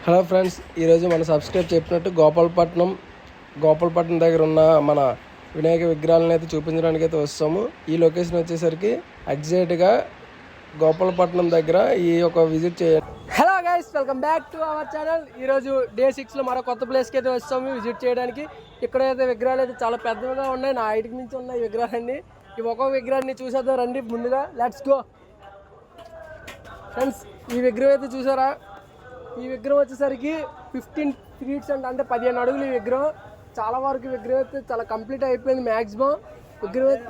Hello friends, ఈరోజు మన subscribe చెప్పినట్టు గోపాలపట్నం దగ్గర ఉన్న మన వినాయక విగ్రహాలను అయితే చూపించడానికి అయితే వస్తాము. ఈ లొకేషన్ వచ్చేసరికి ఎగ్జాక్ట్గా గోపాలపట్నం దగ్గర ఈ యొక్క విజిట్ చేయాలి. Hello guys, welcome back to our channel. ఈరోజు డే 6లో మరో కొత్త ప్లేస్కి అయితే వస్తాము విజిట్ చేయడానికి. ఇక్కడైతే విగ్రహాలు అయితే చాలా పెద్దగా ఉన్నాయి, నా హైట్కి మించి ఉన్నాయి విగ్రహాన్ని. ఈ ఒక్కొక్క విగ్రహాన్ని చూసేద్దాం రండి. ముందుగా లెట్స్ గో ఫ్రెండ్స్. ఈ విగ్రహం అయితే చూసారా, ఈ విగ్రహం వచ్చేసరికి 15 ఫీట్స్ అంటే 15 అడుగులు. ఈ విగ్రహం చాలా వరకు విగ్రహం అయితే చాలా కంప్లీట్ అయిపోయింది మ్యాక్సిమం విగ్రహం.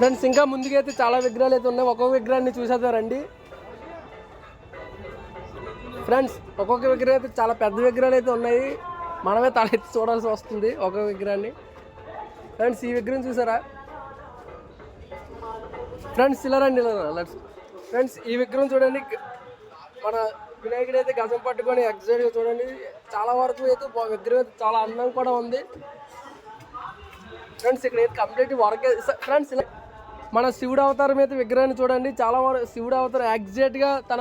ఫ్రెండ్స్ ఇంకా ముందుకైతే చాలా విగ్రహాలు అయితే ఉన్నాయి, ఒక్కొక్క విగ్రహాన్ని చూసేద్దారండి. ఫ్రెండ్స్ ఒక్కొక్క విగ్రహం అయితే చాలా పెద్ద విగ్రహాలు అయితే ఉన్నాయి, మనమే తల ఎత్తి చూడాల్సి వస్తుంది ఒక్కొక్క విగ్రహాన్ని. ఫ్రెండ్స్ ఈ విగ్రహం చూసారా ఫ్రెండ్స్, ఇలా రండి ఫ్రెండ్స్. ఈ విగ్రహం చూడండి, మన వినాయకుడు అయితే గజం పట్టుకొని ఎగ్జాక్ట్గా చూడండి. చాలా వరకు అయితే విగ్రహం అయితే చాలా అందంగా కూడా ఉంది ఫ్రెండ్స్. ఇక్కడ అయితే కంప్లీట్ వర్క్ ఫ్రెండ్స్. మన శివుడు అవతారం అయితే విగ్రహాన్ని చూడండి, చాలా వరకు శివుడు అవతారం ఎగ్జాక్ట్గా తన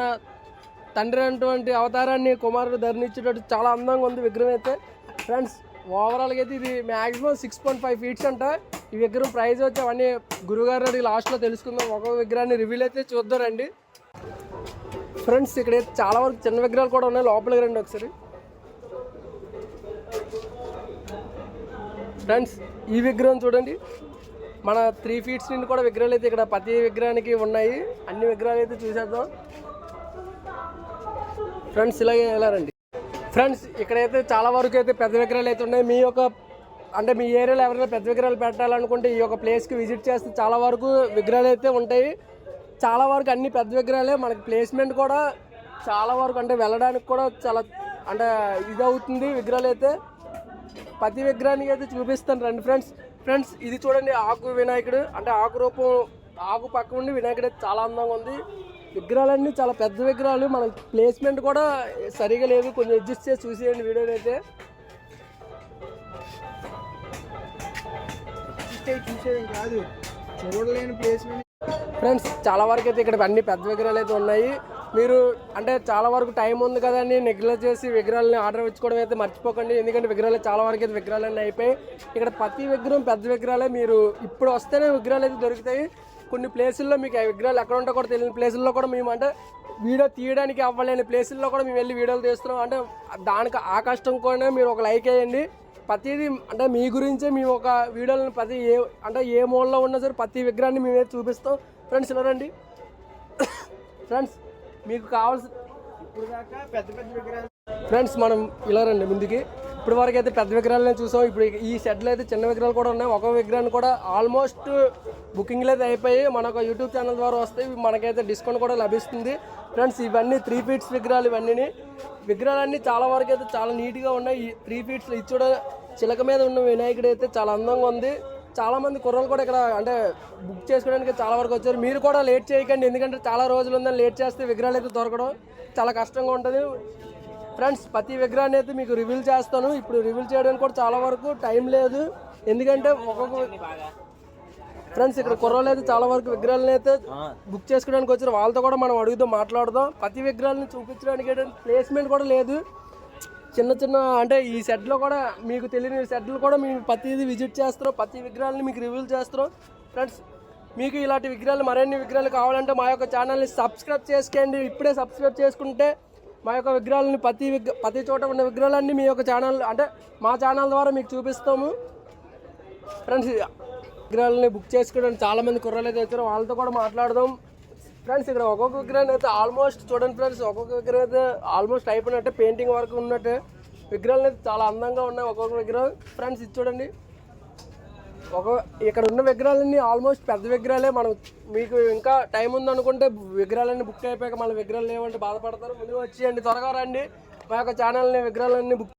తండ్రి అటువంటి అవతారాన్ని కుమారుడు ధరించేటట్టు చాలా అందంగా ఉంది విగ్రహం అయితే. ఫ్రెండ్స్ ఓవరాల్గా అయితే ఇది మ్యాక్సిమం 6.5 ఫీట్స్ అంట. ఈ విగ్రహం ప్రైస్ వచ్చి అవన్నీ గురువుగారు అడిగి లాస్ట్లో తెలుసుకుందాం. ఒక్కొక్క విగ్రహాన్ని రివ్యూలు అయితే చూద్దారండి. ఫ్రెండ్స్ ఇక్కడైతే చాలా వరకు చిన్న విగ్రహాలు కూడా ఉన్నాయి, లోపలికి రండి ఒకసారి. ఫ్రెండ్స్ ఈ విగ్రహం చూడండి, మన 3 ఫీట్స్ నుండి కూడా విగ్రహాలు అయితే ఇక్కడ ప్రతి విగ్రహానికి ఉన్నాయి. అన్ని విగ్రహాలు అయితే చూసేద్దాం ఫ్రెండ్స్. ఇలాగే వెళ్ళారండి. ఫ్రెండ్స్ ఇక్కడైతే చాలా వరకు అయితే పెద్ద విగ్రహాలు అయితే ఉన్నాయి. మీ ఏరియాలో ఎవరైనా పెద్ద విగ్రహాలు పెట్టాలనుకుంటే ఈ యొక్క ప్లేస్కి విజిట్ చేస్తే చాలా వరకు విగ్రహాలు అయితే ఉంటాయి. చాలా వరకు అన్ని పెద్ద విగ్రహాలే. మనకి ప్లేస్మెంట్ కూడా చాలా వరకు అంటే వెళ్ళడానికి కూడా చాలా అంటే ఇది అవుతుంది. విగ్రహాలు అయితే ప్రతి విగ్రహానికి అయితే చూపిస్తాను రండి ఫ్రెండ్స్. ఫ్రెండ్స్ ఇది చూడండి, ఆకు వినాయకుడు అంటే ఆకు రూపం, ఆకు పక్క ఉండి వినాయకుడు అయితే చాలా అందంగా ఉంది. విగ్రహాలన్నీ చాలా పెద్ద విగ్రహాలు, మనకి ప్లేస్మెంట్ కూడా సరిగా లేదు, కొంచెం అడ్జస్ట్ చేసి చూసేయండి వీడియోని అయితే. చూసేది కాదు, చూడలేని ప్లేస్మెంట్. ఫ్రెండ్స్ చాలా వరకు అయితే ఇక్కడ అన్ని పెద్ద విగ్రహాలు అయితే ఉన్నాయి. మీరు అంటే చాలా వరకు టైం ఉంది కదండి, నెగ్లెక్ట్ చేసి విగ్రహాలని ఆర్డర్ ఇచ్చుకోవడం అయితే మర్చిపోకండి. ఎందుకంటే విగ్రహాలు చాలా వరకు అయితే విగ్రహాలన్నీ అయిపోయి ఇక్కడ ప్రతి విగ్రహం పెద్ద విగ్రహాలే. మీరు ఇప్పుడు వస్తేనే విగ్రహాలు అయితే దొరుకుతాయి. కొన్ని ప్లేసుల్లో మీకు ఆ విగ్రహాలు ఎక్కడ ఉంటాయో కూడా తెలియని ప్లేసుల్లో కూడా మేము అంటే వీడియో తీయడానికి అవ్వలేని ప్లేసుల్లో కూడా మేము వెళ్ళి వీడియోలు తీస్తున్నాం. అంటే దానికి ఆ కష్టం కూడా మీరు ఒక లైక్ వేయండి. ప్రతిదీ అంటే మీ గురించే మేము ఒక వీడియోలను ప్రతి ఏ మూలలో ఉన్నా సరే ప్రతి విగ్రహాన్ని మేమైతే చూపిస్తాం ఫ్రెండ్స్. ఇలా రండి ఫ్రెండ్స్, మీకు కావాల్సిన ఇప్పుడు దాకా పెద్ద విగ్రహాలు ఫ్రెండ్స్. మనం ఇలా రండి ముందుకి. ఇప్పుడు వరకు అయితే పెద్ద విగ్రహాలను చూసాం. ఇప్పుడు ఈ షెడ్లో అయితే చిన్న విగ్రహాలు కూడా ఉన్నాయి. ఒక విగ్రహాన్ని కూడా ఆల్మోస్ట్ బుకింగ్లు అయితే అయిపోయి మనకు యూట్యూబ్ ఛానల్ ద్వారా వస్తాయి, మనకైతే డిస్కౌంట్ కూడా లభిస్తుంది ఫ్రెండ్స్. ఇవన్నీ 3 ఫీట్స్ విగ్రహాలు. విగ్రహాలన్నీ చాలా వరకు అయితే చాలా నీట్గా ఉన్నాయి. ఈ 3 ఫీట్స్ ఇది చూడ చిలక మీద ఉన్న వినాయకుడు అయితే చాలా అందంగా ఉంది. చాలామంది కుర్రలు కూడా ఇక్కడ అంటే బుక్ చేసుకోవడానికి చాలా వరకు వచ్చారు. మీరు కూడా లేట్ చేయకండి, ఎందుకంటే చాలా రోజులు ఉందని లేట్ చేస్తే విగ్రహాలు అయితే దొరకడం చాలా కష్టంగా ఉంటుంది ఫ్రెండ్స్. ప్రతి విగ్రహాన్ని అయితే మీకు రివీల్ చేస్తాను. ఇప్పుడు రివీల్ చేయడానికి కూడా చాలా వరకు టైం లేదు, ఎందుకంటే ఒక్కొక్క ఫ్రెండ్స్ ఇక్కడ కుర్రలు అయితే చాలా వరకు విగ్రహాలను అయితే బుక్ చేసుకోవడానికి వచ్చారు. వాళ్ళతో కూడా మనం అడుగుదాం, మాట్లాడదాం. ప్రతి విగ్రహాలను చూపించడానికి ప్లేస్మెంట్ కూడా లేదు. చిన్న అంటే ఈ సెట్లో కూడా మీకు తెలియని సెట్లు కూడా మేము ప్రతిదీ విజిట్ చేస్తున్నాం, ప్రతి విగ్రహాలని మీకు రివ్యూల్ చేస్తున్నాం ఫ్రెండ్స్. మీకు ఇలాంటి విగ్రహాలు మరిన్ని విగ్రహాలు కావాలంటే మా యొక్క ఛానల్ని సబ్స్క్రైబ్ చేసుకోండి. ఇప్పుడే సబ్స్క్రైబ్ చేసుకుంటే మా యొక్క విగ్రహాలని ప్రతి చోట ఉన్న విగ్రహాలన్నీ మీ యొక్క ఛానల్ అంటే మా ఛానల్ ద్వారా మీకు చూపిస్తాము ఫ్రెండ్స్. విగ్రహాలని బుక్ చేసుకోవడానికి చాలామంది కుర్రలు అయితే వచ్చారు, వాళ్ళతో కూడా మాట్లాడదాం ఫ్రెండ్స్. ఇక్కడ ఒక్కొక్క విగ్రహాన్ని అయితే ఆల్మోస్ట్ చూడండి ఫ్రెండ్స్, ఒక్కొక్క విగ్రహం అయితే ఆల్మోస్ట్ అయిపోయినట్టే, పెయింటింగ్ వర్క్ ఉన్నట్టే. విగ్రహాలు అయితే చాలా అందంగా ఉన్నాయి ఒక్కొక్క విగ్రహం ఫ్రెండ్స్. ఇది చూడండి, ఇక్కడ ఉన్న విగ్రహాలన్నీ ఆల్మోస్ట్ పెద్ద విగ్రహాలే. మీకు ఇంకా టైం ఉందనుకుంటే విగ్రహాలన్నీ బుక్ అయిపోయాక మళ్ళీ విగ్రహాలు లేవంటే బాధపడతారు. ముందుగా వచ్చేయండి, త్వరగా రండి. మా యొక్క ఛానల్ని విగ్రహాలన్నీ బుక్